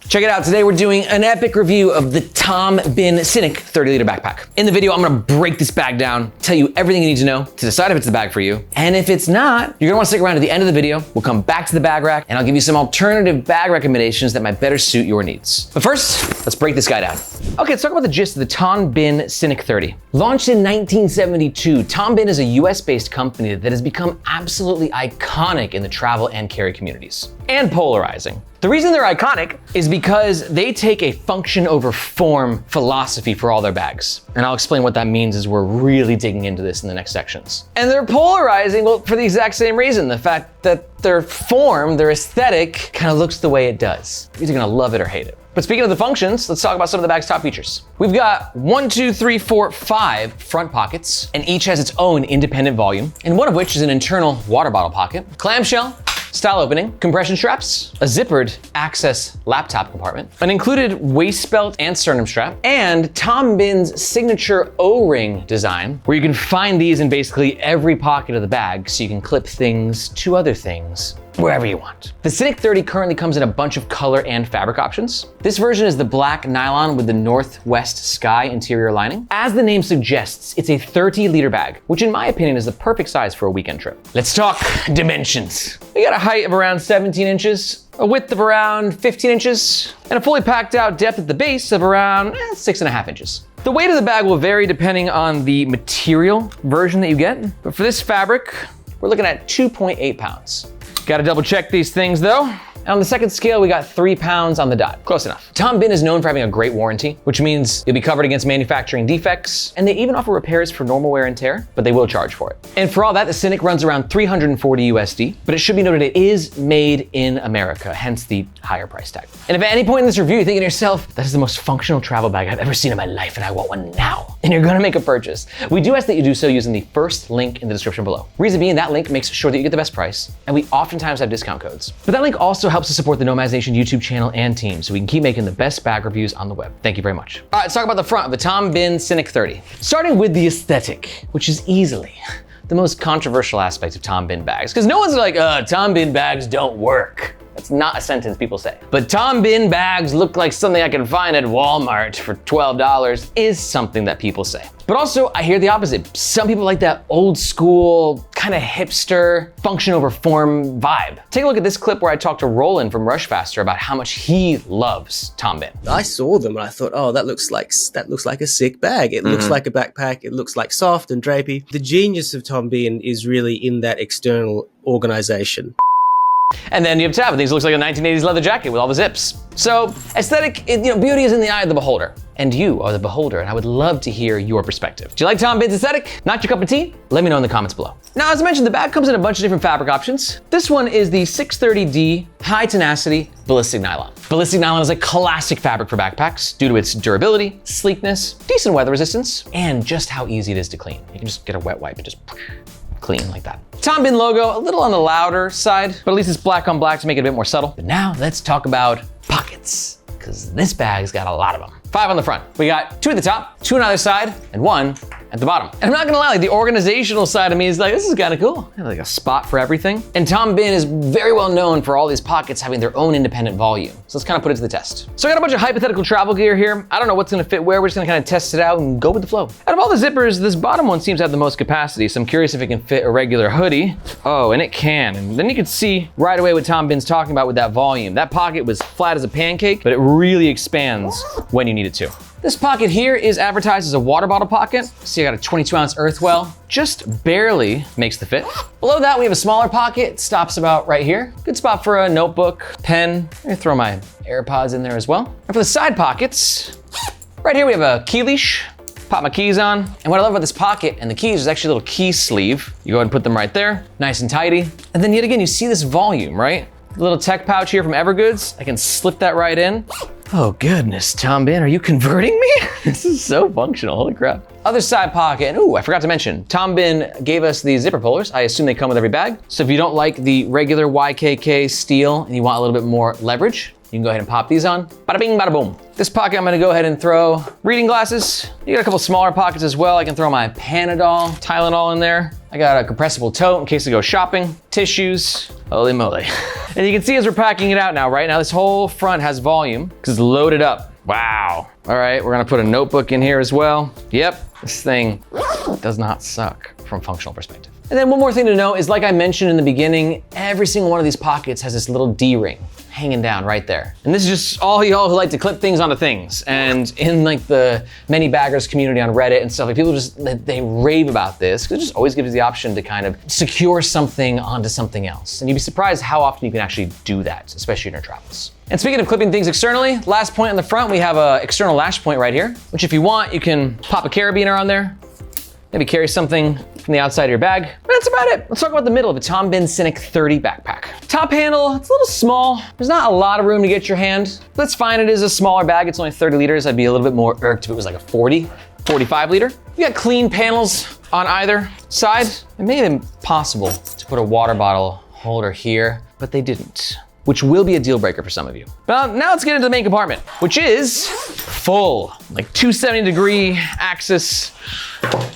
Check it out, today we're doing an epic review of the Tom Bihn Synik 30-liter backpack. In the video, I'm gonna break this bag down, tell you everything you need to know to decide if it's the bag for you. And if it's not, you're gonna wanna stick around to the end of the video. We'll come back to the bag rack and I'll give you some alternative bag recommendations that might better suit your needs. But first, let's break this guy down. Okay, let's talk about the gist of the Tom Bihn Synik 30. Launched in 1972, Tom Bihn is a US-based company that has become absolutely iconic in the travel and carry communities. And polarizing. The reason they're iconic is because they take a function over form philosophy for all their bags. And I'll explain what that means as we're really digging into this in the next sections. And they're polarizing, well, for the exact same reason. The fact that their form, their aesthetic, kind of looks the way it does. You're either gonna love it or hate it. But speaking of the functions, let's talk about some of the bag's top features. We've got 5 front pockets, and each has its own independent volume, and one of which is an internal water bottle pocket, clamshell, style opening, compression straps, a zippered access laptop compartment, an included waist belt and sternum strap, and Tom Bihn's signature O-ring design, where you can find these in basically every pocket of the bag so you can clip things to other things wherever you want. The Synik 30 currently comes in a bunch of color and fabric options. This version is the black nylon with the northwest sky interior lining. As the name suggests, it's a 30-liter bag, which in my opinion is the perfect size for a weekend trip. Let's talk dimensions. We got a height of around 17 inches, a width of around 15 inches, and a fully packed out depth at the base of around 6.5 inches. The weight of the bag will vary depending on the material version that you get, but for this fabric, we're looking at 2.8 pounds. Gotta double check these things though. And on the second scale, we got 3 pounds on the dot. Close enough. Tom Bihn is known for having a great warranty, which means you'll be covered against manufacturing defects, and they even offer repairs for normal wear and tear, but they will charge for it. And for all that, the Synik runs around 340 USD, but it should be noted it is made in America, hence the higher price tag. And if at any point in this review you're thinking to yourself, that is the most functional travel bag I've ever seen in my life and I want one now, and you're gonna make a purchase, we do ask that you do so using the first link in the description below. Reason being, that link makes sure that you get the best price, and we oftentimes have discount codes. But that link also helps to support the Nomads Nation YouTube channel and team, so we can keep making the best bag reviews on the web. Thank you very much. All right, let's talk about the front of the Tom Bihn Synik 30. Starting with the aesthetic, which is easily the most controversial aspect of Tom Bihn bags, because no one's like, Tom Bihn bags don't work. That's not a sentence people say. But Tom Bihn bags look like something I can find at Walmart for $12 is something that people say. But also, I hear the opposite. Some people like that old school, kind of hipster, function over form vibe. Take a look at this clip where I talked to Roland from Rush Faster about how much he loves Tom Bihn. I saw them and I thought, oh, that looks like a sick bag. It looks like a backpack. It looks like soft and drapey. The genius of Tom Bihn is really in that external organization. And then you have tab, these looks like a 1980s leather jacket with all the zips. So aesthetic, beauty is in the eye of the beholder. And you are the beholder, and I would love to hear your perspective. Do you like Tom Bihn's aesthetic? Not your cup of tea? Let me know in the comments below. Now, as I mentioned, the bag comes in a bunch of different fabric options. This one is the 630D high tenacity ballistic nylon. Ballistic nylon is a classic fabric for backpacks due to its durability, sleekness, decent weather resistance, and just how easy it is to clean. You can just get a wet wipe and just clean like that. Tom Bihn logo, a little on the louder side, but at least it's black on black to make it a bit more subtle. But now let's talk about pockets, because this bag's got a lot of them. 5 on the front. We got 2 at the top, 2 on either side, and 1 at the bottom. And I'm not gonna lie, like the organizational side of me is like, this is kind of cool. I have like a spot for everything. And Tom Bihn is very well known for all these pockets having their own independent volume. So let's kind of put it to the test. So I got a bunch of hypothetical travel gear here. I don't know what's gonna fit where. We're just gonna kind of test it out and go with the flow. Out of all the zippers, this bottom one seems to have the most capacity. So I'm curious if it can fit a regular hoodie. Oh, and it can. And then you can see right away what Tom Bihn's talking about with that volume. That pocket was flat as a pancake, but it really expands when you need it to. This pocket here is advertised as a water bottle pocket. See, I got a 22-ounce Earthwell, just barely makes the fit. Below that, we have a smaller pocket, stops about right here. Good spot for a notebook, pen. I'm gonna throw my AirPods in there as well. And for the side pockets, right here we have a key leash. Pop my keys on. And what I love about this pocket and the keys is actually a little key sleeve. You go ahead and put them right there, nice and tidy. And then yet again, you see this volume, right? A little tech pouch here from Evergoods. I can slip that right in. Oh goodness, Tom Bihn, are you converting me? This is so functional, holy crap. Other side pocket, and ooh, I forgot to mention, Tom Bihn gave us these zipper pullers. I assume they come with every bag. So if you don't like the regular YKK steel and you want a little bit more leverage, You can go ahead and pop these on. Bada bing, bada boom. This pocket, I'm gonna go ahead and throw reading glasses. You got a couple smaller pockets as well. I can throw my Panadol, Tylenol in there. I got a compressible tote in case I go shopping. Tissues, holy moly. And you can see as we're packing it out now, right? Now this whole front has volume because it's loaded up. Wow. All right, we're gonna put a notebook in here as well. Yep, this thing does not suck from a functional perspective. And then one more thing to note is, like I mentioned in the beginning, every single one of these pockets has this little D-ring hanging down right there. And this is just all y'all who like to clip things onto things. And in like the many baggers community on Reddit and stuff, like people just, they rave about this because it just always gives you the option to kind of secure something onto something else. And you'd be surprised how often you can actually do that, especially in your travels. And speaking of clipping things externally, last point on the front, we have an external lash point right here, which if you want, you can pop a carabiner on there, maybe carry something from the outside of your bag. But that's about it. Let's talk about the middle of a Tom Bihn Synik 30 backpack. Top handle, it's a little small. There's not a lot of room to get your hand. That's fine, it is a smaller bag. It's only 30 liters. I'd be a little bit more irked if it was like a 40, 45 liter. You got clean panels on either side. It made it impossible to put a water bottle holder here, but they didn't, which will be a deal breaker for some of you. But now let's get into the main compartment, which is full, like 270-degree axis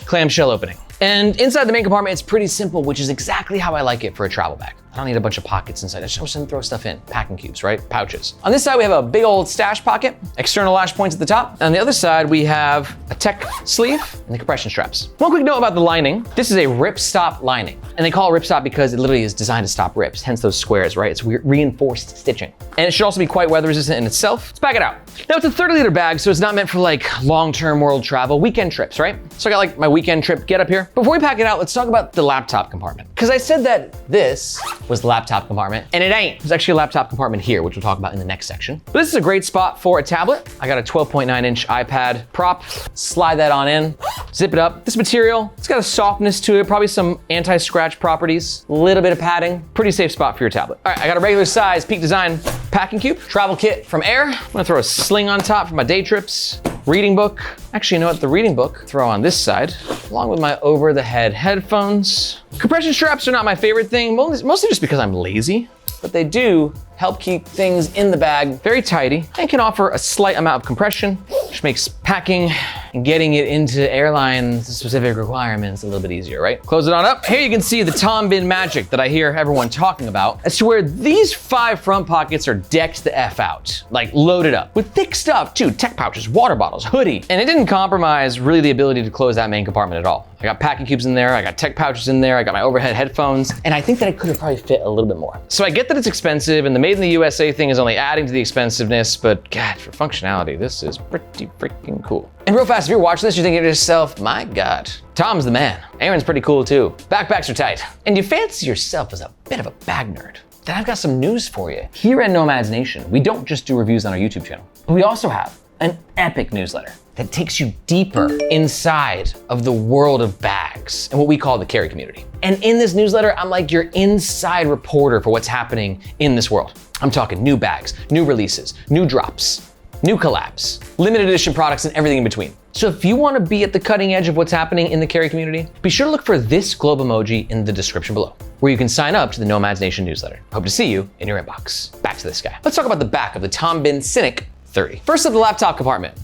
clamshell opening. And inside the main compartment, it's pretty simple, which is exactly how I like it for a travel bag. I don't need a bunch of pockets inside. I just want to throw stuff in, packing cubes, right? Pouches. On this side, we have a big old stash pocket, external lash points at the top. On the other side, we have a tech sleeve and the compression straps. One quick note about the lining. This is a ripstop lining. And they call it ripstop because it literally is designed to stop rips, hence those squares, right? It's reinforced stitching. And it should also be quite weather resistant in itself. Let's pack it out. Now it's a 30-liter bag, so it's not meant for like long-term world travel, weekend trips, right? So I got like my weekend trip get up here. Before we pack it out, let's talk about the laptop compartment. Because I said that this was the laptop compartment, and it ain't. There's actually a laptop compartment here, which we'll talk about in the next section. But this is a great spot for a tablet. I got a 12.9-inch iPad prop. Slide that on in, zip it up. This material, it's got a softness to it, probably some anti-scratch properties, a little bit of padding. Pretty safe spot for your tablet. All right, I got a regular size Peak Design packing cube, travel kit from Aer. I'm gonna throw a sling on top for my day trips. Reading book. Actually, you know what? The reading book, throw on this side, along with my over-the-head headphones. Compression straps are not my favorite thing, mostly just because I'm lazy, but they do help keep things in the bag very tidy and can offer a slight amount of compression, which makes packing and getting it into airline specific requirements a little bit easier, right? Close it on up. Here you can see the Tom Bihn magic that I hear everyone talking about, as to where these 5 front pockets are decked the F out, like loaded up with thick stuff too, tech pouches, water bottles, hoodie. And it didn't compromise really the ability to close that main compartment at all. I got packing cubes in there, I got tech pouches in there, I got my overhead headphones, and I think that I could have probably fit a little bit more. So I get that it's expensive and the made in the USA thing is only adding to the expensiveness, but God, for functionality, this is pretty freaking cool. And real fast, if you're watching this, you're thinking to yourself, my God, Tom's the man. Aaron's pretty cool too. Backpacks are tight. And you fancy yourself as a bit of a bag nerd. Then I've got some news for you. Here at Nomads Nation, we don't just do reviews on our YouTube channel, but we also have an epic newsletter that takes you deeper inside of the world of bags and what we call the carry community. And in this newsletter, I'm like your inside reporter for what's happening in this world. I'm talking new bags, new releases, new drops, new collabs, limited edition products, and everything in between. So if you want to be at the cutting edge of what's happening in the carry community, be sure to look for this globe emoji in the description below, where you can sign up to the Nomads Nation newsletter. Hope to see you in your inbox. Back to this guy. Let's talk about the back of the Tom Bihn Synik 30. First up, the laptop compartment.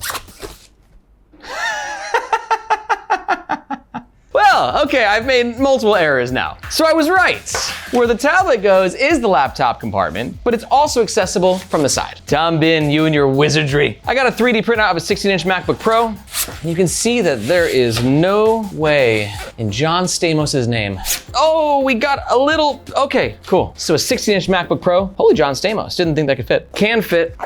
Well, okay, I've made multiple errors now. So I was right. Where the tablet goes is the laptop compartment, but it's also accessible from the side. Tom Bihn, you and your wizardry. I got a 3D printout of a 16-inch MacBook Pro. You can see that there is no way in John Stamos' name. Oh, we got a little, okay, cool. So a 16-inch MacBook Pro. Holy John Stamos, didn't think that could fit. Can fit.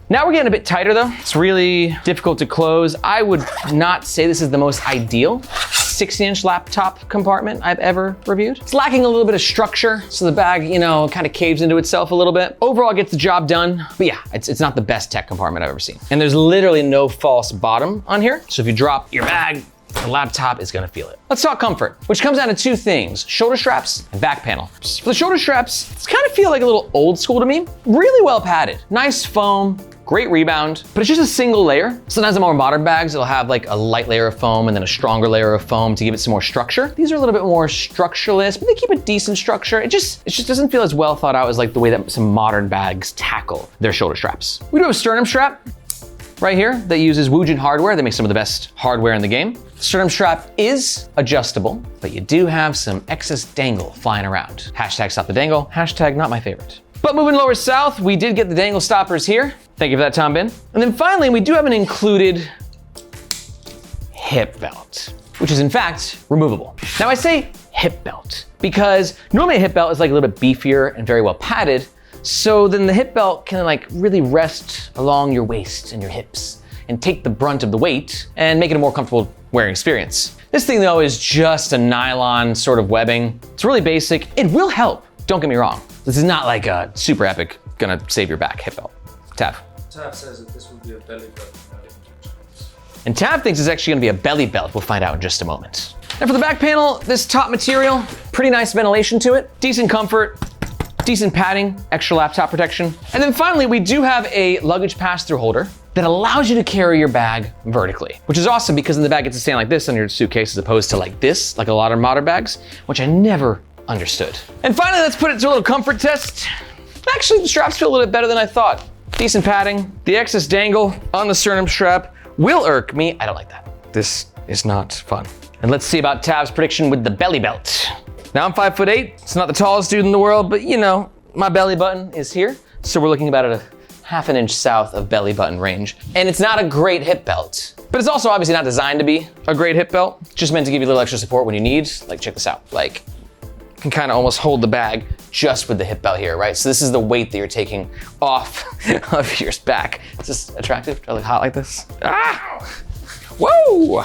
Now we're getting a bit tighter though. It's really difficult to close. I would not say this is the most ideal 16-inch laptop compartment I've ever reviewed. It's lacking a little bit of structure, so the bag, you know, kind of caves into itself a little bit. Overall, it gets the job done, but yeah, it's not the best tech compartment I've ever seen. And there's literally no false bottom on here, so if you drop your bag, the laptop is gonna feel it. Let's talk comfort, which comes down to 2 things, shoulder straps and back panel. For the shoulder straps, it's kind of feel like a little old school to me. Really well padded, nice foam, great rebound, but it's just a single layer. Sometimes the more modern bags, it'll have like a light layer of foam and then a stronger layer of foam to give it some more structure. These are a little bit more structureless, but they keep a decent structure. It just doesn't feel as well thought out as like the way that some modern bags tackle their shoulder straps. We do have a sternum strap right here that uses Woojin hardware. They make some of the best hardware in the game. The sternum strap is adjustable, but you do have some excess dangle flying around. Hashtag stop the dangle, hashtag not my favorite. But moving lower south, we did get the dangle stoppers here. Thank you for that, Tom Bihn. And then finally, we do have an included hip belt, which is in fact removable. Now I say hip belt because normally a hip belt is like a little bit beefier and very well padded. So then the hip belt can like really rest along your waist and your hips and take the brunt of the weight and make it a more comfortable wearing experience. This thing though is just a nylon sort of webbing. It's really basic. It will help, don't get me wrong. This is not like a super epic, gonna save your back hip belt. Tav. Tav says that this will be a belly belt. And Tav thinks it's actually gonna be a belly belt. We'll find out in just a moment. And for the back panel, this top material, pretty nice ventilation to it, decent comfort, decent padding, extra laptop protection. And then finally, we do have a luggage pass-through holder that allows you to carry your bag vertically, which is awesome because then the bag gets to stand like this on your suitcase as opposed to like this, like a lot of modern bags, which I never understood. And finally, let's put it to a little comfort test. Actually, the straps feel a little bit better than I thought. Decent padding. The excess dangle on the sternum strap will irk me. I don't like that. This is not fun. And let's see about Tav's prediction with the belly belt. Now I'm 5'8". It's not the tallest dude in the world, but you know, my belly button is here. So we're looking about at a ½ inch south of belly button range. And it's not a great hip belt, but it's also obviously not designed to be a great hip belt. It's just meant to give you a little extra support when you need. Like, check this out. Like, you can kind of almost hold the bag just with the hip belt here, right? So this is the weight that you're taking off of your back. Is this attractive? Do I look hot like this? Ah! Whoa!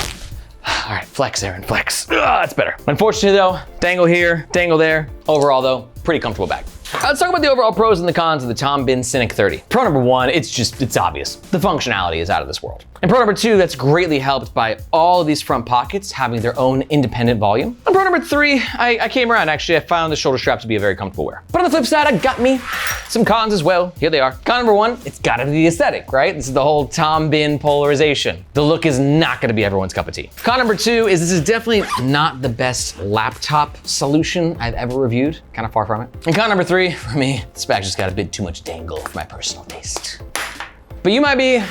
All right, flex, Aaron, flex. That's better. Unfortunately though, dangle here, dangle there. Overall though, pretty comfortable bag. Let's talk about the overall pros and the cons of the Tom Bihn Synik 30. Pro number one, it's obvious. The functionality is out of this world. And pro number two, that's greatly helped by all of these front pockets having their own independent volume. And pro number three, I came around. Actually, I found the shoulder strap to be a very comfortable wear. But on the flip side, I got me some cons as well. Here they are. Con number one, it's gotta be the aesthetic, right? This is the whole Tom Bihn polarization. The look is not gonna be everyone's cup of tea. Con number two is this is definitely not the best laptop solution I've ever reviewed. Kind of far from it. And con number three, for me, this bag just got a bit too much dangle for my personal taste. But you might be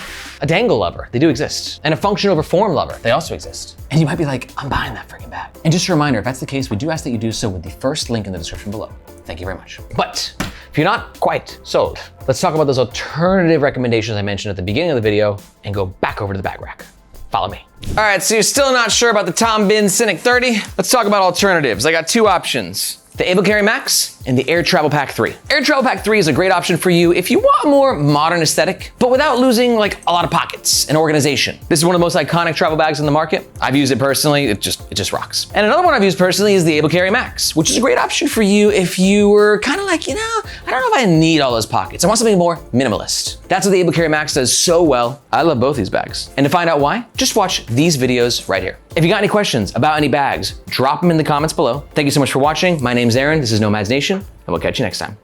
a dangle lover, they do exist. And a function over form lover, they also exist. And you might be like, I'm buying that freaking bag. And just a reminder, if that's the case, we do ask that you do so with the first link in the description below. Thank you very much. But if you're not quite sold, let's talk about those alternative recommendations I mentioned at the beginning of the video and go back over to the bag rack. Follow me. All right, so you're still not sure about the Tom Bihn Synik 30? Let's talk about alternatives. I got two options. The Able Carry Max and the Aer Travel Pack 3. Aer Travel Pack 3 is a great option for you if you want a more modern aesthetic, but without losing like a lot of pockets and organization. This is one of the most iconic travel bags in the market. I've used it personally, it just rocks. And another one I've used personally is the Able Carry Max, which is a great option for you if you were kind of like, you know, I don't know if I need all those pockets. I want something more minimalist. That's what the Able Carry Max does so well. I love both these bags. And to find out why, just watch these videos right here. If you got any questions about any bags, drop them in the comments below. Thank you so much for watching. My name's Aaron, this is Nomads Nation, and we'll catch you next time.